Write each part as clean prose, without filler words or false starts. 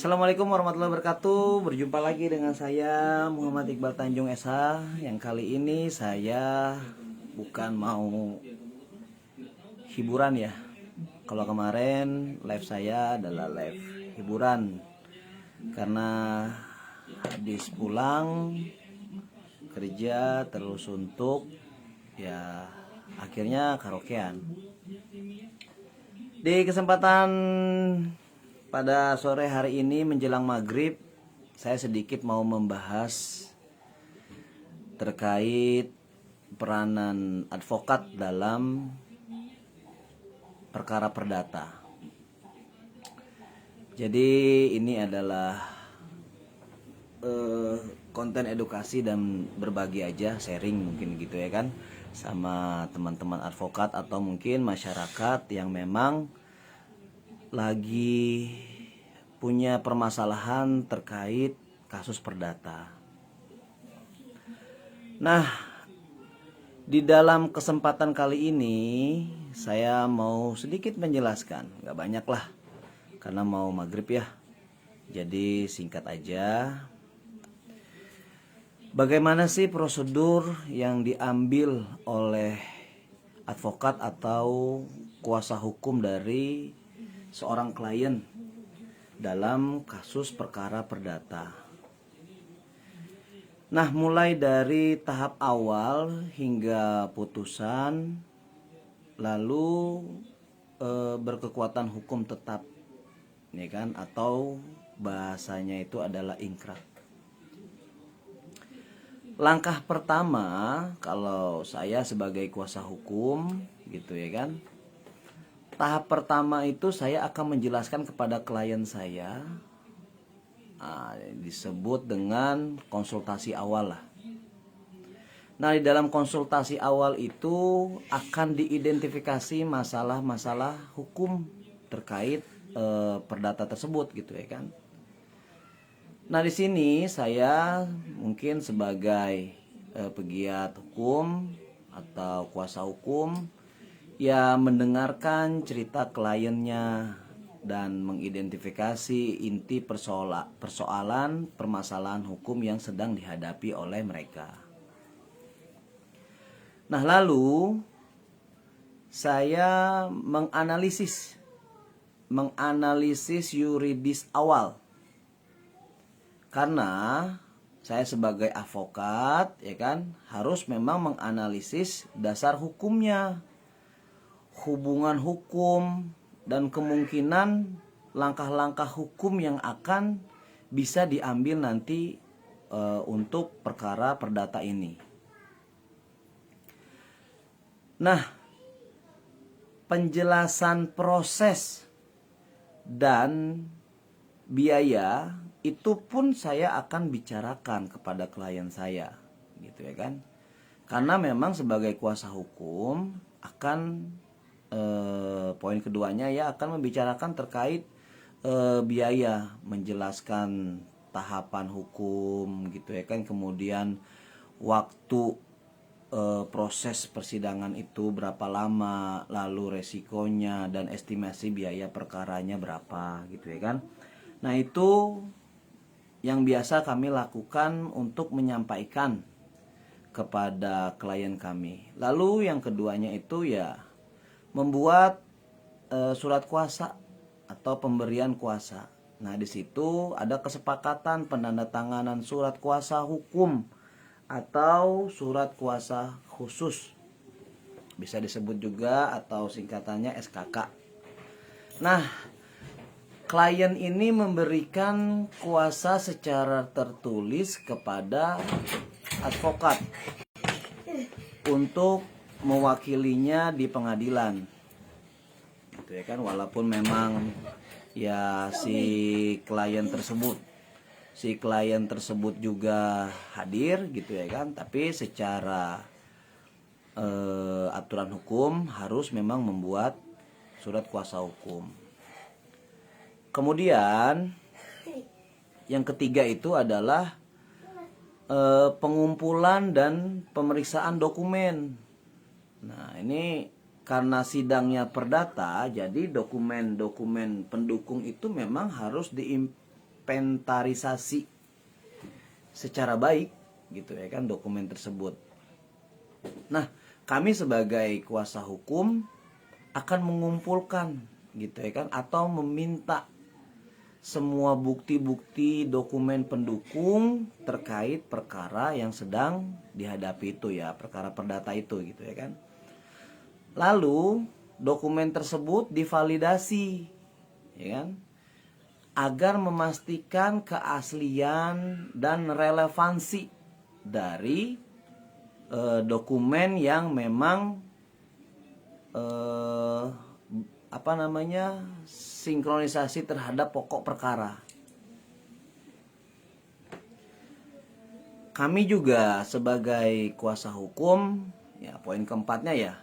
Assalamualaikum warahmatullahi wabarakatuh. Berjumpa lagi dengan saya Muhammad Iqbal Tanjung SH. Yang kali ini saya bukan mau hiburan ya. Kalau kemarin live saya adalah live hiburan, karena habis pulang kerja terus suntuk ya, akhirnya karaokean. Di kesempatan pada sore hari ini menjelang maghrib, saya sedikit mau membahas terkait peranan advokat dalam perkara perdata. Jadi ini adalah konten edukasi dan berbagi aja, sharing mungkin gitu ya kan, sama teman-teman advokat atau mungkin masyarakat yang memang lagi punya permasalahan terkait kasus perdata. Nah, di dalam kesempatan kali ini saya mau sedikit menjelaskan, gak banyak lah, karena mau maghrib ya. Jadi singkat aja. Bagaimana sih prosedur yang diambil oleh advokat atau kuasa hukum dari seorang klien dalam kasus perkara perdata? Nah, mulai dari tahap awal hingga putusan, lalu berkekuatan hukum tetap, ya kan? Atau bahasanya itu adalah ingkrah. Langkah pertama, kalau saya sebagai kuasa hukum gitu ya kan, tahap pertama itu saya akan menjelaskan kepada klien saya, disebut dengan konsultasi awal lah. Nah, di dalam konsultasi awal itu akan diidentifikasi masalah-masalah hukum terkait perdata tersebut gitu ya kan. Nah, di sini saya mungkin sebagai pegiat hukum atau kuasa hukum ya mendengarkan cerita kliennya dan mengidentifikasi inti persoalan permasalahan hukum yang sedang dihadapi oleh mereka. Nah, lalu saya menganalisis yuridis awal. Karena saya sebagai advokat ya kan harus memang menganalisis dasar hukumnya, hubungan hukum, dan kemungkinan langkah-langkah hukum yang akan bisa diambil nanti untuk perkara perdata ini. Nah, penjelasan proses dan biaya itu pun saya akan bicarakan kepada klien saya gitu ya kan, karena memang sebagai kuasa hukum akan poin keduanya ya akan membicarakan terkait biaya, menjelaskan tahapan hukum gitu ya kan, kemudian waktu proses persidangan itu berapa lama, lalu resikonya dan estimasi biaya perkaranya berapa gitu ya kan. Nah, itu yang biasa kami lakukan untuk menyampaikan kepada klien kami. Lalu yang keduanya itu ya membuat surat kuasa atau pemberian kuasa. Nah, di situ ada kesepakatan penandatanganan surat kuasa hukum atau surat kuasa khusus, bisa disebut juga atau singkatannya SKK. Nah, klien ini memberikan kuasa secara tertulis kepada advokat untuk mewakilinya di pengadilan gitu ya kan, walaupun memang ya si klien tersebut juga hadir gitu ya kan, tapi secara aturan hukum harus memang membuat surat kuasa hukum. Kemudian yang ketiga itu adalah pengumpulan dan pemeriksaan dokumen. Nah, ini karena sidangnya perdata, jadi dokumen-dokumen pendukung itu memang harus menginventarisasi secara baik gitu ya kan dokumen tersebut. Nah, kami sebagai kuasa hukum akan mengumpulkan gitu ya kan atau meminta semua bukti-bukti dokumen pendukung terkait perkara yang sedang dihadapi itu ya, perkara perdata itu gitu ya kan. Lalu dokumen tersebut divalidasi ya kan, agar memastikan keaslian dan relevansi dari dokumen yang memang sinkronisasi terhadap pokok perkara. Kami juga sebagai kuasa hukum, ya poin keempatnya ya,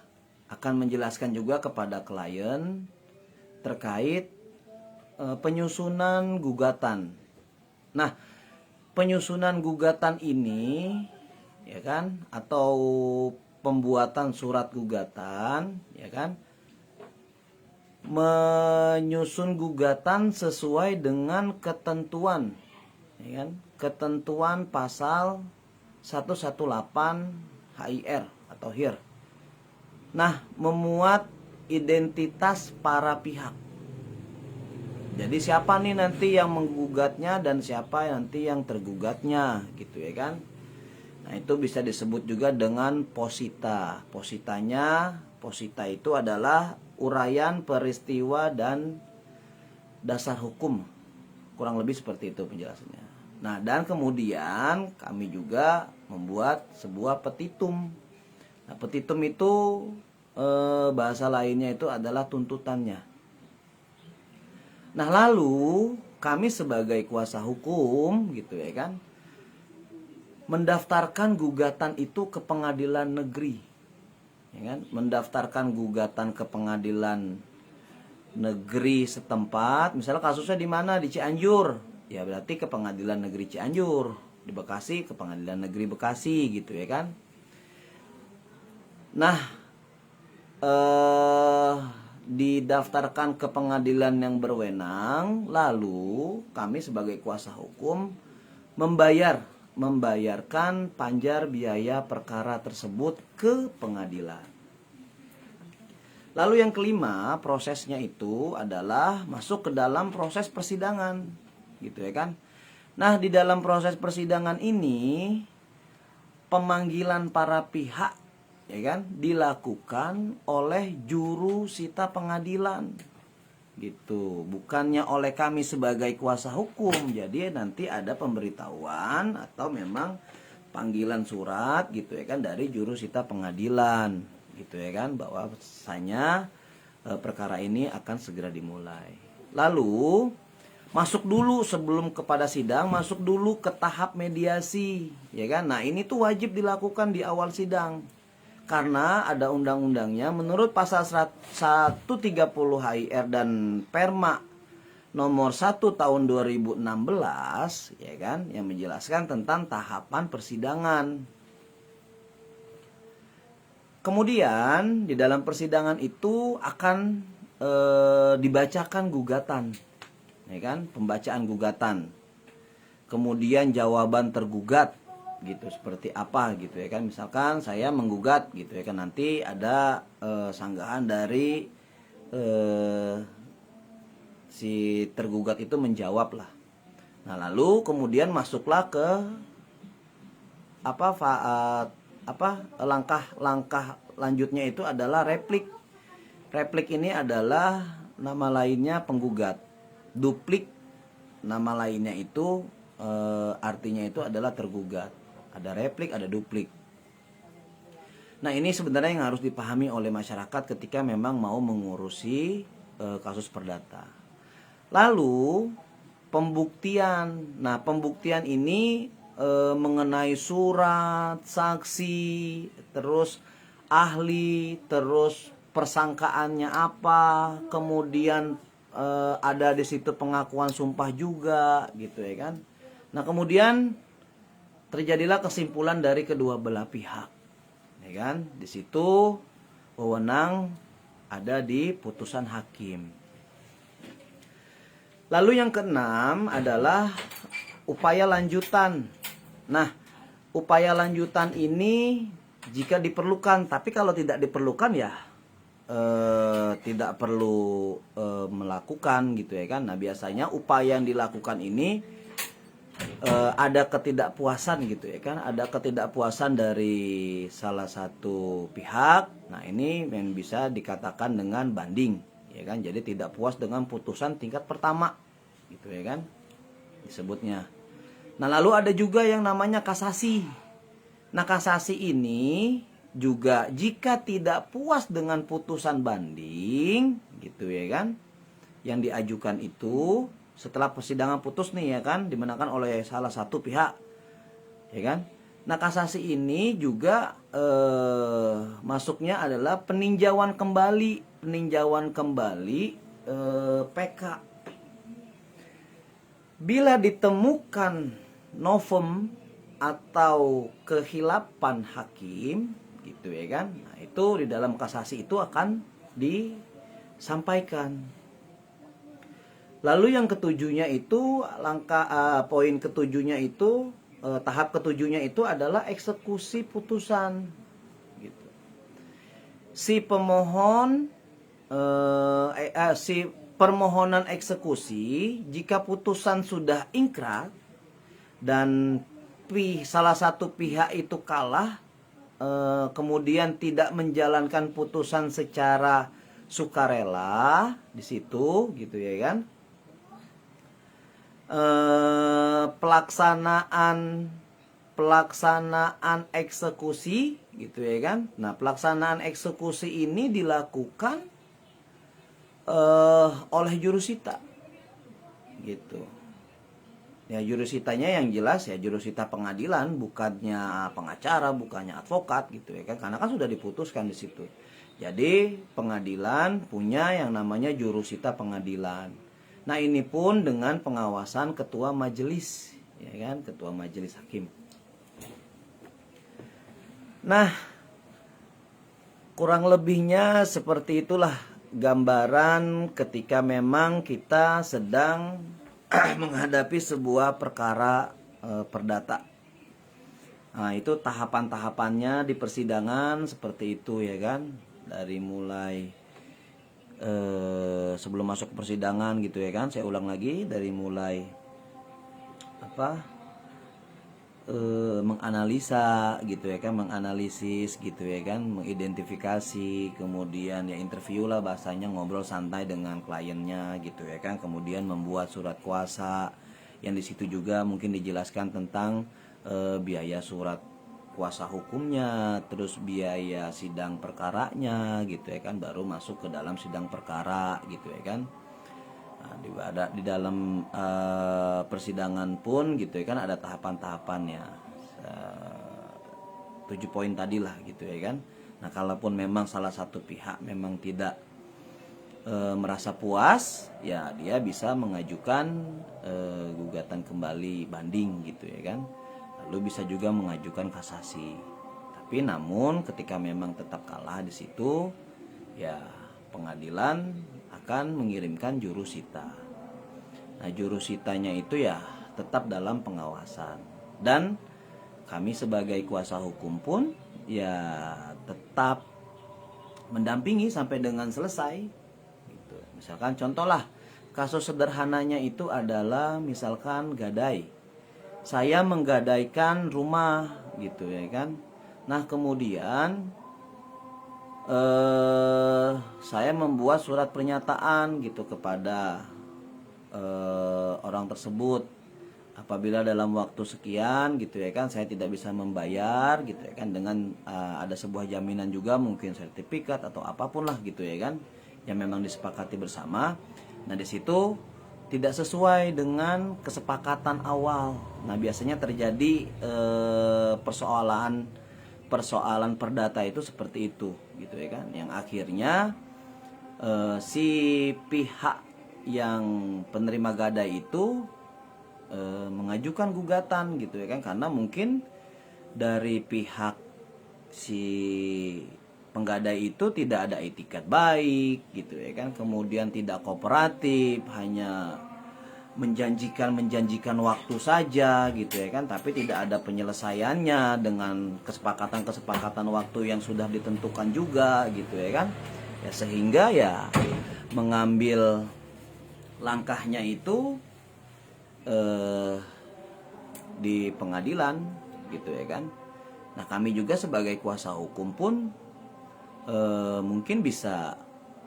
akan menjelaskan juga kepada klien terkait penyusunan gugatan. Nah, penyusunan gugatan ini ya kan atau pembuatan surat gugatan ya kan, menyusun gugatan sesuai dengan ketentuan ya kan, ketentuan pasal 118 HIR atau HIR. Nah, memuat identitas para pihak. Jadi siapa nih nanti yang menggugatnya dan siapa nanti yang tergugatnya gitu ya kan. Nah, itu bisa disebut juga dengan posita. Posita itu adalah uraian peristiwa dan dasar hukum. Kurang lebih seperti itu penjelasannya. Nah, dan kemudian kami juga membuat sebuah petitum. Nah, petitum itu bahasa lainnya itu adalah tuntutannya. Nah, lalu kami sebagai kuasa hukum gitu ya kan, mendaftarkan gugatan itu ke pengadilan negeri. Ya kan? Mendaftarkan gugatan ke pengadilan negeri setempat. Misalnya kasusnya di mana? Di Cianjur. Ya berarti ke pengadilan negeri Cianjur. Di Bekasi ke pengadilan negeri Bekasi gitu ya kan. Nah, didaftarkan ke pengadilan yang berwenang, lalu kami sebagai kuasa hukum membayarkan panjar biaya perkara tersebut ke pengadilan. Lalu yang kelima, prosesnya itu adalah masuk ke dalam proses persidangan gitu ya kan. Nah, di dalam proses persidangan ini pemanggilan para pihak ya kan dilakukan oleh juru sita pengadilan gitu, bukannya oleh kami sebagai kuasa hukum. Jadi nanti ada pemberitahuan atau memang panggilan surat gitu ya kan dari juru sita pengadilan gitu ya kan, bahwasanya perkara ini akan segera dimulai. Lalu masuk dulu sebelum kepada sidang, masuk dulu ke tahap mediasi ya kan. Nah, ini tuh wajib dilakukan di awal sidang. Karena ada undang-undangnya menurut pasal 130 HIR dan Perma nomor 1 tahun 2016 ya kan, yang menjelaskan tentang tahapan persidangan. Kemudian di dalam persidangan itu akan dibacakan gugatan ya kan, pembacaan gugatan. Kemudian jawaban tergugat gitu seperti apa gitu ya kan. Misalkan saya menggugat gitu ya kan, nanti ada sanggahan dari si tergugat itu menjawab lah. Nah, lalu kemudian masuklah ke langkah lanjutnya itu adalah replik. Replik ini adalah nama lainnya penggugat. Duplik nama lainnya itu artinya itu adalah tergugat. Ada replik, ada duplik. Nah, ini sebenarnya yang harus dipahami oleh masyarakat ketika memang mau mengurusi kasus perdata. Lalu pembuktian. Nah, pembuktian ini mengenai surat, saksi, terus ahli, terus persangkaannya apa, kemudian ada di situ pengakuan sumpah juga gitu ya kan. Nah, kemudian terjadilah kesimpulan dari kedua belah pihak ya kan. Di situ wewenang ada di putusan hakim. Lalu yang keenam adalah upaya lanjutan. Nah, upaya lanjutan ini jika diperlukan, tapi kalau tidak diperlukan ya tidak perlu melakukan gitu ya kan. Nah, biasanya upaya yang dilakukan ini ada ketidakpuasan gitu ya kan, ada ketidakpuasan dari salah satu pihak. Nah, ini yang bisa dikatakan dengan banding ya kan. Jadi tidak puas dengan putusan tingkat pertama gitu ya kan disebutnya. Nah, lalu ada juga yang namanya kasasi. Nah, kasasi ini juga jika tidak puas dengan putusan banding gitu ya kan yang diajukan itu setelah persidangan putus nih ya kan dimenangkan oleh salah satu pihak ya kan. Nah, kasasi ini juga masuknya adalah peninjauan kembali PK. Bila ditemukan novum atau kehilapan hakim gitu ya kan. Nah, itu di dalam kasasi itu akan disampaikan. Lalu yang ketujuhnya itu poin ketujuhnya itu tahap ketujuhnya itu adalah eksekusi putusan gitu. Si permohonan eksekusi jika putusan sudah ingkrah dan salah satu pihak itu kalah, kemudian tidak menjalankan putusan secara sukarela di situ gitu ya kan. Pelaksanaan eksekusi gitu ya kan. Nah, pelaksanaan eksekusi ini dilakukan oleh jurusita gitu. Ya, jurusitanya yang jelas ya jurusita pengadilan, bukannya pengacara, bukannya advokat gitu ya kan. Karena kan sudah diputuskan di situ. Jadi pengadilan punya yang namanya jurusita pengadilan. Nah, ini pun dengan pengawasan ketua majelis ya kan, ketua majelis hakim. Nah, kurang lebihnya seperti itulah gambaran ketika memang kita sedang menghadapi sebuah perkara perdata. Nah, itu tahapan-tahapannya di persidangan seperti itu ya kan. Dari mulai sebelum masuk ke persidangan gitu ya kan. Saya ulang lagi, dari mulai menganalisa gitu ya kan, menganalisis gitu ya kan, mengidentifikasi, kemudian ya interview lah bahasanya, ngobrol santai dengan kliennya gitu ya kan, kemudian membuat surat kuasa yang di situ juga mungkin dijelaskan tentang biaya surat kuasa hukumnya, terus biaya sidang perkaranya gitu ya kan, baru masuk ke dalam sidang perkara gitu ya kan. Nah, di dalam persidangan pun gitu ya kan ada tahapan-tahapannya, 7 poin tadi lah gitu ya kan. Nah, kalaupun memang salah satu pihak memang tidak merasa puas, ya dia bisa mengajukan gugatan kembali banding gitu ya kan. Lalu bisa juga mengajukan kasasi. Tapi namun ketika memang tetap kalah di situ, ya pengadilan akan mengirimkan jurusita. Nah, jurusitanya itu ya tetap dalam pengawasan. Dan kami sebagai kuasa hukum pun ya tetap mendampingi sampai dengan selesai. Gitu. Misalkan contohlah, kasus sederhananya itu adalah misalkan gadai. Saya menggadaikan rumah gitu ya kan. Nah, kemudian saya membuat surat pernyataan gitu kepada orang tersebut, apabila dalam waktu sekian gitu ya kan saya tidak bisa membayar gitu ya kan, dengan ada sebuah jaminan juga, mungkin sertifikat atau apapun lah gitu ya kan, yang memang disepakati bersama. Nah, di situ tidak sesuai dengan kesepakatan awal. Nah, biasanya terjadi persoalan perdata itu seperti itu gitu ya kan, yang akhirnya si pihak yang penerima gadai itu mengajukan gugatan gitu ya kan, karena mungkin dari pihak si penggadai itu tidak ada etikat baik gitu ya kan, kemudian tidak kooperatif, hanya menjanjikan waktu saja gitu ya kan, tapi tidak ada penyelesaiannya dengan kesepakatan waktu yang sudah ditentukan juga gitu ya kan. Ya sehingga ya mengambil langkahnya itu di pengadilan gitu ya kan. Nah, kami juga sebagai kuasa hukum pun mungkin bisa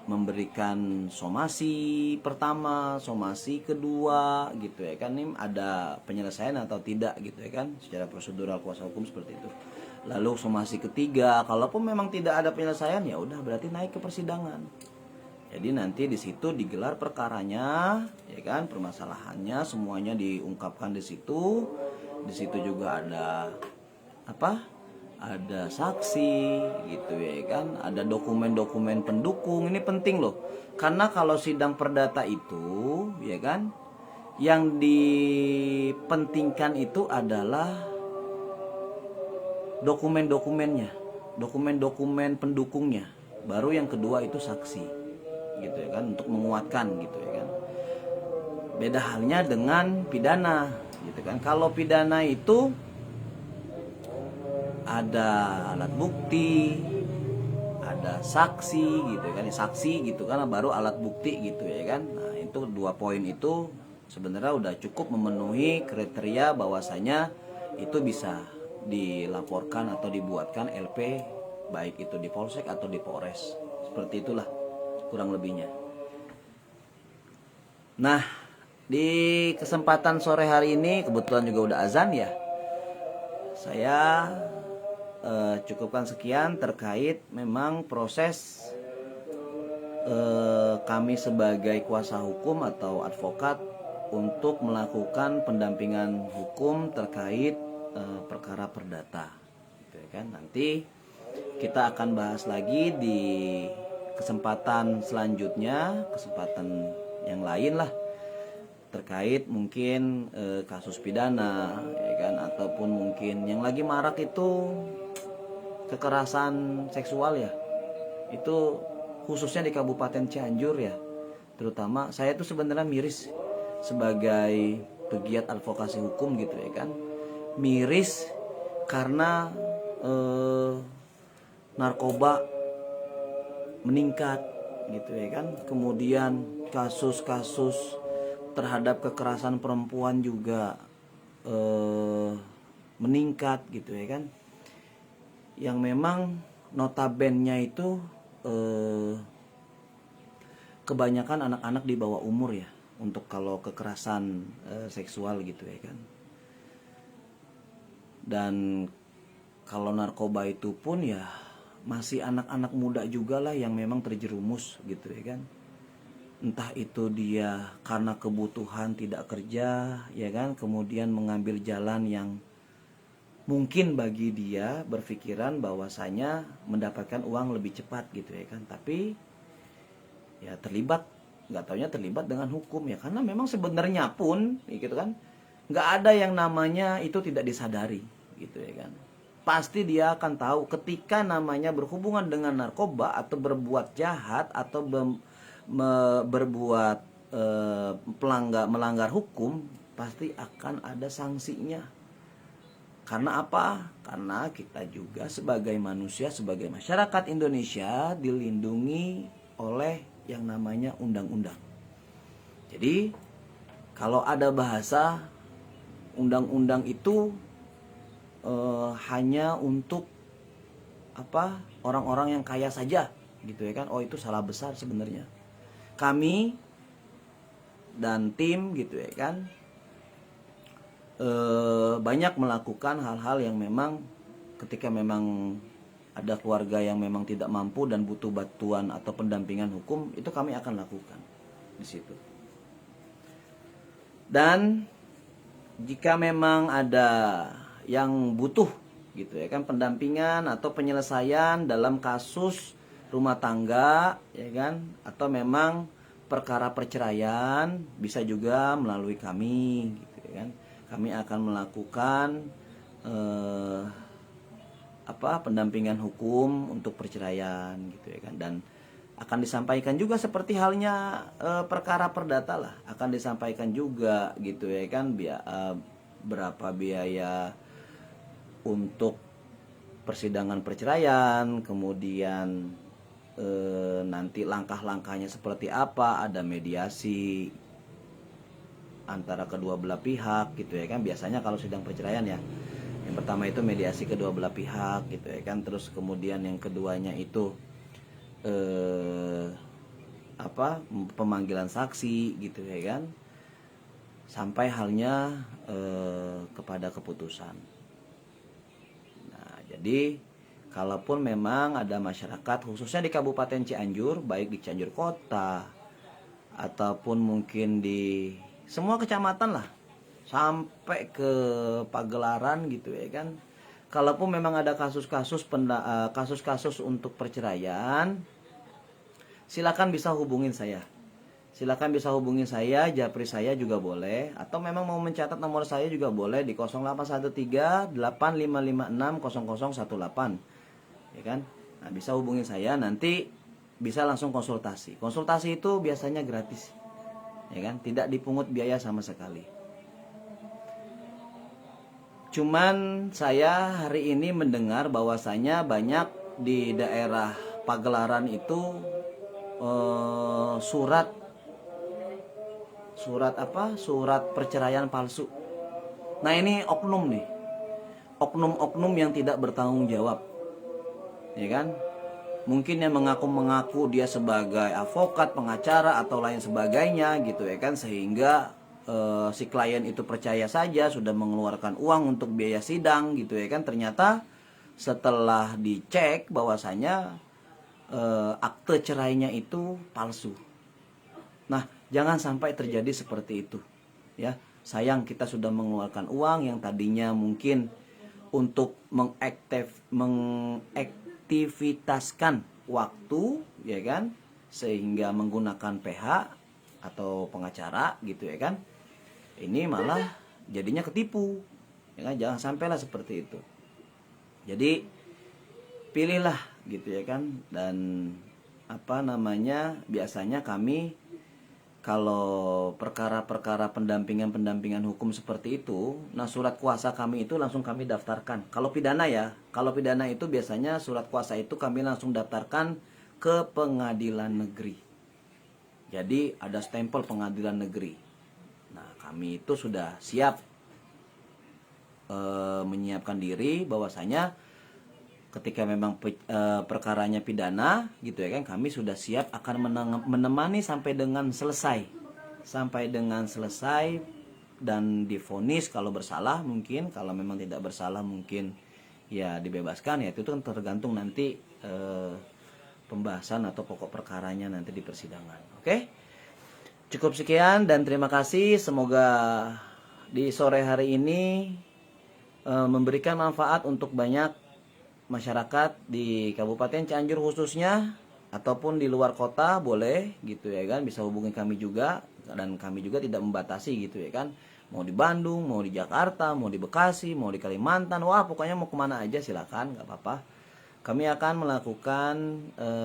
memberikan somasi pertama, somasi kedua gitu ya kan. Ini ada penyelesaian atau tidak gitu ya kan, secara prosedural kuasa hukum seperti itu. Lalu somasi ketiga, kalaupun memang tidak ada penyelesaian ya udah berarti naik ke persidangan. Jadi nanti di situ digelar perkaranya ya kan, permasalahannya semuanya diungkapkan di situ. Di situ juga ada ada saksi gitu ya kan, ada dokumen-dokumen pendukung. Ini penting loh, karena kalau sidang perdata itu ya kan, yang dipentingkan itu adalah dokumen-dokumennya, dokumen-dokumen pendukungnya. Baru yang kedua itu saksi gitu ya kan, untuk menguatkan gitu ya kan. Beda halnya dengan pidana gitu kan. Kalau pidana itu ada alat bukti, ada saksi gitu kan, saksi gitu kan, baru alat bukti gitu ya kan. Nah, itu 2 poin itu sebenarnya udah cukup memenuhi kriteria bahwasanya itu bisa dilaporkan atau dibuatkan LP, baik itu di Polsek atau di Polres. Seperti itulah kurang lebihnya. Nah, di kesempatan sore hari ini kebetulan juga udah azan ya. Saya cukupkan sekian terkait memang proses kami sebagai kuasa hukum atau advokat untuk melakukan pendampingan hukum terkait perkara perdata gitu ya kan. Nanti kita akan bahas lagi di kesempatan selanjutnya, kesempatan yang lain lah, terkait mungkin kasus pidana ya kan, ataupun mungkin yang lagi marak itu kekerasan seksual ya. Itu khususnya di Kabupaten Cianjur ya. Terutama saya tuh sebenarnya miris sebagai pegiat advokasi hukum gitu ya kan. Miris karena narkoba meningkat gitu ya kan. Kemudian kasus-kasus terhadap kekerasan perempuan juga meningkat gitu ya kan. Yang memang notabennya itu kebanyakan anak-anak di bawah umur ya, untuk kalau kekerasan seksual gitu ya kan. Dan kalau narkoba itu pun ya masih anak-anak muda juga lah yang memang terjerumus gitu ya kan. Entah itu dia karena kebutuhan tidak kerja ya kan, kemudian mengambil jalan yang mungkin bagi dia berpikiran bahwasanya mendapatkan uang lebih cepat gitu ya kan. Tapi ya terlibat, nggak taunya terlibat dengan hukum ya, karena memang sebenarnya pun gitu kan nggak ada yang namanya itu tidak disadari gitu ya kan. Pasti dia akan tahu ketika namanya berhubungan dengan narkoba atau berbuat jahat atau berbuat melanggar hukum, pasti akan ada sanksinya. Karena apa? Karena kita juga sebagai manusia, sebagai masyarakat Indonesia dilindungi oleh yang namanya undang-undang. Jadi kalau ada bahasa undang-undang itu hanya untuk orang-orang yang kaya saja gitu ya kan. Oh, itu salah besar sebenarnya. Kami dan tim gitu ya kan banyak melakukan hal-hal yang memang ketika memang ada keluarga yang memang tidak mampu dan butuh bantuan atau pendampingan hukum, itu kami akan lakukan di situ. Dan jika memang ada yang butuh gitu ya kan pendampingan atau penyelesaian dalam kasus rumah tangga ya kan, atau memang perkara perceraian, bisa juga melalui kami gitu ya kan. Kami akan melakukan pendampingan hukum untuk perceraian gitu ya kan. Dan akan disampaikan juga seperti halnya perkara perdata lah, akan disampaikan juga gitu ya kan, berapa biaya untuk persidangan perceraian, kemudian nanti langkah-langkahnya seperti apa, ada mediasi antara kedua belah pihak gitu ya kan. Biasanya kalau sidang perceraian ya, yang pertama itu mediasi kedua belah pihak gitu ya kan, terus kemudian yang keduanya itu pemanggilan saksi gitu ya kan, sampai halnya kepada keputusan. Nah, jadi kalaupun memang ada masyarakat khususnya di Kabupaten Cianjur, baik di Cianjur Kota ataupun mungkin di semua kecamatan lah, sampai ke Pagelaran gitu ya kan, kalaupun memang ada kasus-kasus untuk perceraian, silakan bisa hubungin saya. Silakan bisa hubungin saya, japri saya juga boleh, atau memang mau mencatat nomor saya juga boleh di 0813 8556 0018 ya kan. Nah, bisa hubungin saya, nanti bisa langsung konsultasi. Konsultasi itu biasanya gratis ya kan, tidak dipungut biaya sama sekali. Cuman saya hari ini mendengar bahwasanya banyak di daerah Pagelaran itu surat perceraian palsu. Nah, ini oknum nih, oknum yang tidak bertanggung jawab ya kan. Mungkin yang mengaku dia sebagai advokat, pengacara atau lain sebagainya gitu ya kan, sehingga si klien itu percaya saja, sudah mengeluarkan uang untuk biaya sidang gitu ya kan. Ternyata setelah dicek bahwasanya akte cerainya itu palsu. Nah, jangan sampai terjadi seperti itu ya. Sayang, kita sudah mengeluarkan uang yang tadinya mungkin untuk mengaktivitaskan waktu ya kan, sehingga menggunakan PH atau pengacara gitu ya kan, ini malah jadinya ketipu ya kan. Jangan sampailah seperti itu. Jadi pilihlah gitu ya kan. Dan biasanya kami kalau perkara-perkara pendampingan hukum seperti itu, nah surat kuasa kami itu langsung kami daftarkan. Kalau pidana ya, kalau pidana itu biasanya surat kuasa itu kami langsung daftarkan ke pengadilan negeri. Jadi ada stempel pengadilan negeri. Nah, kami itu sudah siap menyiapkan diri bahwasanya ketika memang perkaranya pidana gitu ya kan, kami sudah siap akan menemani sampai dengan selesai dan divonis kalau bersalah. Mungkin kalau memang tidak bersalah mungkin ya dibebaskan ya, itu kan tergantung nanti pembahasan atau pokok perkaranya nanti di persidangan. Oke, cukup sekian dan terima kasih. Semoga di sore hari ini memberikan manfaat untuk banyak masyarakat di Kabupaten Cianjur khususnya, ataupun di luar kota boleh gitu ya kan, bisa hubungi kami juga. Dan kami juga tidak membatasi gitu ya kan, mau di Bandung, mau di Jakarta, mau di Bekasi, mau di Kalimantan, wah pokoknya mau kemana aja silakan, nggak apa-apa. Kami akan melakukan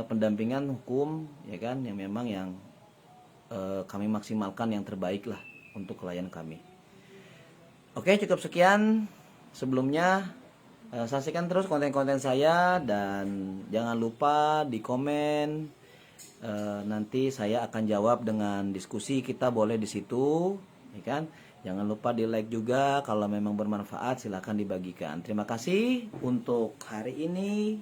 pendampingan hukum ya kan, yang memang yang kami maksimalkan yang terbaik lah untuk klien kami. Oke, cukup sekian. Sebelumnya saksikan terus konten-konten saya dan jangan lupa di komen. Nanti saya akan jawab dengan diskusi kita, boleh di situ ya kan. Jangan lupa di like juga, kalau memang bermanfaat silahkan dibagikan. Terima kasih untuk hari ini.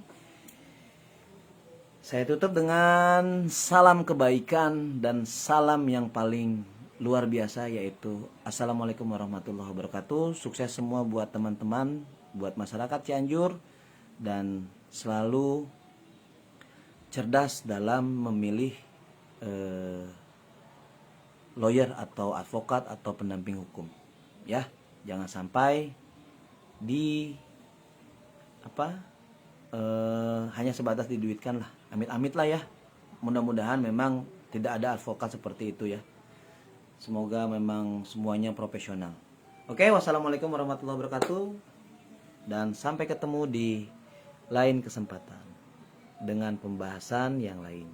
Saya tutup dengan salam kebaikan dan salam yang paling luar biasa, yaitu Assalamualaikum warahmatullahi wabarakatuh. Sukses semua buat teman-teman, buat masyarakat Cianjur, dan selalu cerdas dalam memilih lawyer atau advokat atau pendamping hukum ya. Jangan sampai hanya sebatas diduitkan lah, amit-amit lah ya. Mudah-mudahan memang tidak ada advokat seperti itu ya. Semoga memang semuanya profesional. Oke, wassalamualaikum warahmatullahi wabarakatuh. Dan sampai ketemu di lain kesempatan dengan pembahasan yang lain.